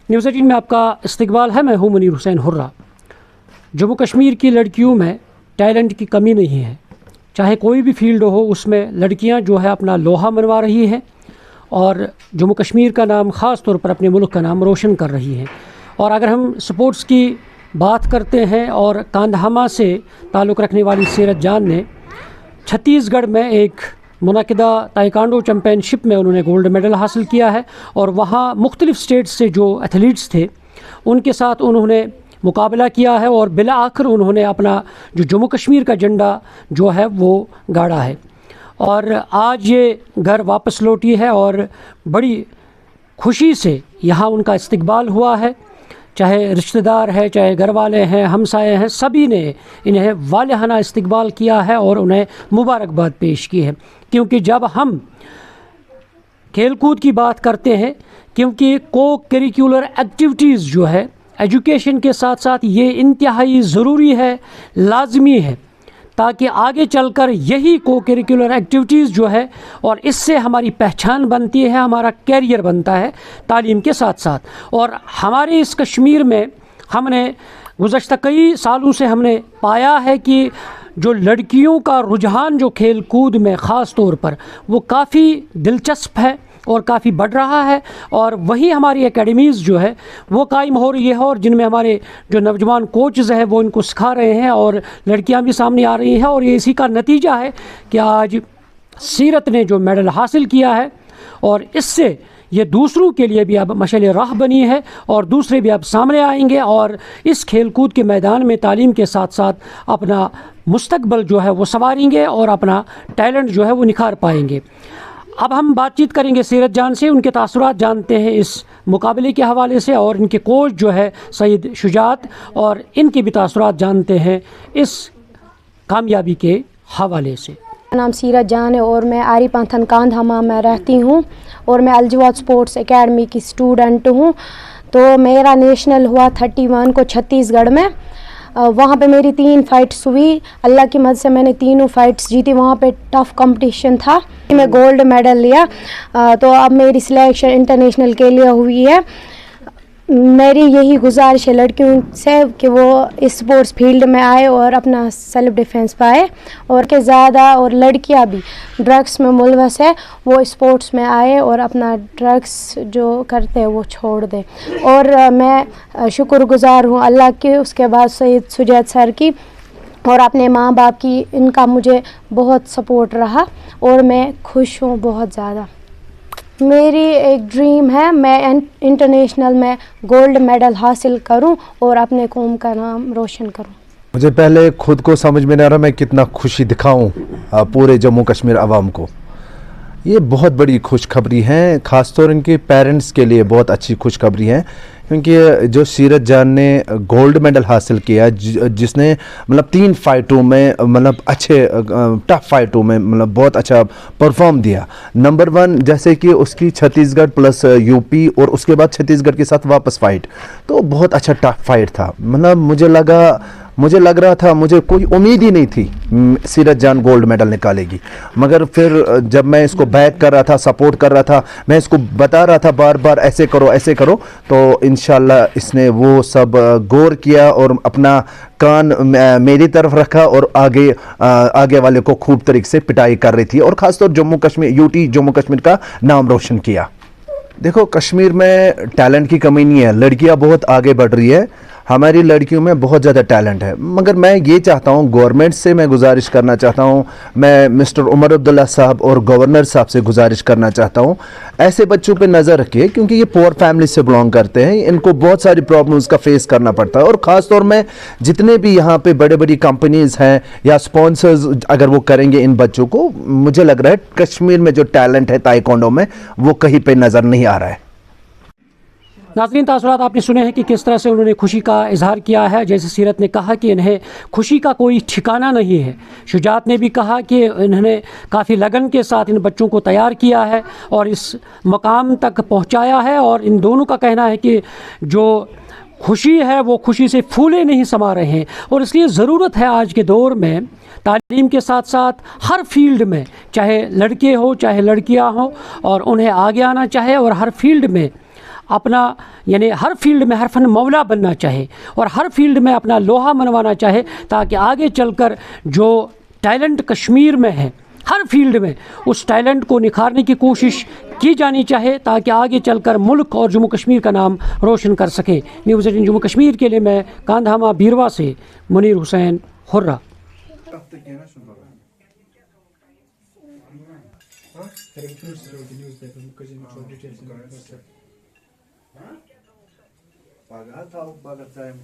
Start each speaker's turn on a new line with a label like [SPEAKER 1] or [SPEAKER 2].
[SPEAKER 1] News 18 में आपका इस्तकबाल है। मैं हूं मुनीर हुसैन हुर्रा। जम्मू कश्मीर की लड़कियों में टैलेंट की कमी नहीं है, चाहे कोई भी फील्ड हो उसमें लड़कियां जो है अपना लोहा मनवा रही हैं और जम्मू कश्मीर का नाम ख़ास तौर पर अपने मुल्क का नाम रोशन कर रही हैं। और अगर हम स्पोर्ट्स की बात करते हैं और कांधामा से ताल्लुक़ रखने वाली सीरत जान ने छत्तीसगढ़ में एक मुनाकिदा ताइक्वांडो चैम्पियनशिप में उन्होंने गोल्ड मेडल हासिल किया है और वहाँ मुख्तलिफ़ स्टेट्स से जो एथलीट्स थे उनके साथ उन्होंने मुकाबला किया है और बिला आखिर उन्होंने अपना जो जम्मू कश्मीर का झंडा जो है वो गाड़ा है और आज ये घर वापस लौटी है और बड़ी खुशी से यहाँ उनका इस्तकबाल हुआ है। चाहे रिश्तेदार है, चाहे घर वाले हैं, हमसाए हैं, सभी ने इन्हें वालिहाना इस्तकबाल किया है और उन्हें मुबारकबाद पेश की है। क्योंकि जब हम खेलकूद की बात करते हैं, क्योंकि को करिकुलर एक्टिविटीज़ जो है एजुकेशन के साथ साथ ये इंतहाई ज़रूरी है, लाजमी है, ताकि आगे चलकर यही को करिकुलर एक्टिविटीज़ जो है और इससे हमारी पहचान बनती है, हमारा कैरियर बनता है तालीम के साथ साथ। और हमारे इस कश्मीर में हमने गुज़श्ता कई सालों से हमने पाया है कि जो लड़कियों का रुझान जो खेल कूद में ख़ास तौर पर वो काफ़ी दिलचस्प है और काफ़ी बढ़ रहा है और वही हमारी एकेडमीज़ जो है वो कायम हो रही है और जिनमें हमारे जो नौजवान कोचज़ हैं वो इनको सिखा रहे हैं और लड़कियां भी सामने आ रही हैं। और ये इसी का नतीजा है कि आज सीरत ने जो मेडल हासिल किया है और इससे ये दूसरों के लिए भी अब मशाल राह बनी है और दूसरे भी अब सामने आएंगे और इस खेल कूद के मैदान में तालीम के साथ साथ अपना मुस्तकबल जो है वो संवारेंगे और अपना टैलेंट जो है वो निखार पाएंगे। अब हम बातचीत करेंगे सीरत जान से, उनके तासुरात जानते हैं इस मुकाबले के हवाले से और इनके कोच जो है सईद शुजात और इनके भी तासुरात जानते हैं इस कामयाबी के हवाले से।
[SPEAKER 2] मेरा नाम सीरत जान है और मैं आरी पंथन कांधामा में रहती हूँ और मैं अलजवाद स्पोर्ट्स एकेडमी की स्टूडेंट हूँ। तो मेरा नेशनल हुआ 31 को छत्तीसगढ़ में। वहाँ पे मेरी 3 फाइट्स हुई, अल्लाह की मदद से मैंने तीनों फाइट्स जीती। वहाँ पे टफ़ कंपटीशन था, मैं गोल्ड मेडल लिया। तो अब मेरी सिलेक्शन इंटरनेशनल के लिए हुई है। मेरी यही गुजारिश है लड़कियों से कि वो इस स्पोर्ट्स फील्ड में आए और अपना सेल्फ डिफेंस पाए और कि ज़्यादा और लड़कियां भी ड्रग्स में मुलवस है वो स्पोर्ट्स में आए और अपना ड्रग्स जो करते हैं वो छोड़ दें। और मैं शुक्रगुजार हूँ अल्लाह की, उसके बाद सईद शुजात सर की और अपने माँ बाप की। इनका मुझे बहुत सपोर्ट रहा और मैं खुश हूँ बहुत ज़्यादा। मेरी एक ड्रीम है मैं इंटरनेशनल में गोल्ड मेडल हासिल करूं और अपने कौम का नाम रोशन करूं।
[SPEAKER 3] मुझे पहले खुद को समझ में नहीं आ रहा मैं कितना खुशी दिखाऊं पूरे जम्मू कश्मीर अवाम को। ये बहुत बड़ी खुशखबरी है, ख़ासतौर इनके पेरेंट्स के लिए बहुत अच्छी खुशखबरी है क्योंकि जो सीरत जान ने गोल्ड मेडल हासिल किया जिसने मतलब 3 फाइटों में मतलब अच्छे टफ फाइटों में मतलब बहुत अच्छा परफॉर्म दिया। नंबर 1 जैसे कि उसकी छत्तीसगढ़ प्लस यूपी और उसके बाद छत्तीसगढ़ के साथ वापस फाइट, तो बहुत अच्छा टफ फाइट था। मतलब मुझे लग रहा था, मुझे कोई उम्मीद ही नहीं थी सीरत जान गोल्ड मेडल निकालेगी, मगर फिर जब मैं इसको बैक कर रहा था, सपोर्ट कर रहा था, मैं इसको बता रहा था बार बार ऐसे करो, तो इंशाल्लाह इसने वो सब गौर किया और अपना कान मेरी तरफ रखा और आगे वाले को खूब तरीके से पिटाई कर रही थी और ख़ासतौर जम्मू कश्मीर का नाम रोशन किया। देखो कश्मीर में टैलेंट की कमी नहीं है, लड़कियां बहुत आगे बढ़ रही है, हमारी लड़कियों में बहुत ज़्यादा टैलेंट है। मगर मैं ये चाहता हूँ, गवर्नमेंट से मैं गुजारिश करना चाहता हूँ, मैं मिस्टर उमर अब्दुल्ला साहब और गवर्नर साहब से गुजारिश करना चाहता हूँ ऐसे बच्चों पे नज़र रखिए क्योंकि ये पुअर फैमिली से बिलोंग करते हैं, इनको बहुत सारी प्रॉब्लम्स का फेस करना पड़ता है। और ख़ास तौर में जितने भी यहाँ पे बड़ी काम्पनीज़ हैं या स्पॉन्सर्स अगर वो करेंगे इन बच्चों को, मुझे लग रहा है कश्मीर में जो टैलेंट है ताइक्वांडो में वो कहीं पर नज़र नहीं आ रहा है।
[SPEAKER 1] नाज़रीन, तासुरात आपने सुने हैं कि किस तरह से उन्होंने खुशी का इजहार किया है। जैसे सीरत ने कहा कि इन्हें खुशी का कोई ठिकाना नहीं है। शुजात ने भी कहा कि इन्होंने काफ़ी लगन के साथ इन बच्चों को तैयार किया है और इस मकाम तक पहुंचाया है। और इन दोनों का कहना है कि जो खुशी है वो खुशी से फूले नहीं समा रहे हैं और इसलिए ज़रूरत है आज के दौर में तालीम के साथ साथ हर फील्ड में, चाहे लड़के हो चाहे लड़कियां हो, और उन्हें आगे आना चाहे और हर फील्ड में अपना यानी हर फील्ड में हर फन मौला बनना चाहे और हर फील्ड में अपना लोहा मनवाना चाहे, ताकि आगे चलकर जो टैलेंट कश्मीर में है हर फील्ड में उस टैलेंट को निखारने की कोशिश की जानी चाहे, ताकि आगे चलकर मुल्क और जम्मू कश्मीर का नाम रोशन कर सके। न्यूज़ 18 जम्मू कश्मीर के लिए मैं कांधामा बीरवा से Munir Hussain hurrah.
[SPEAKER 3] Pagata o paga time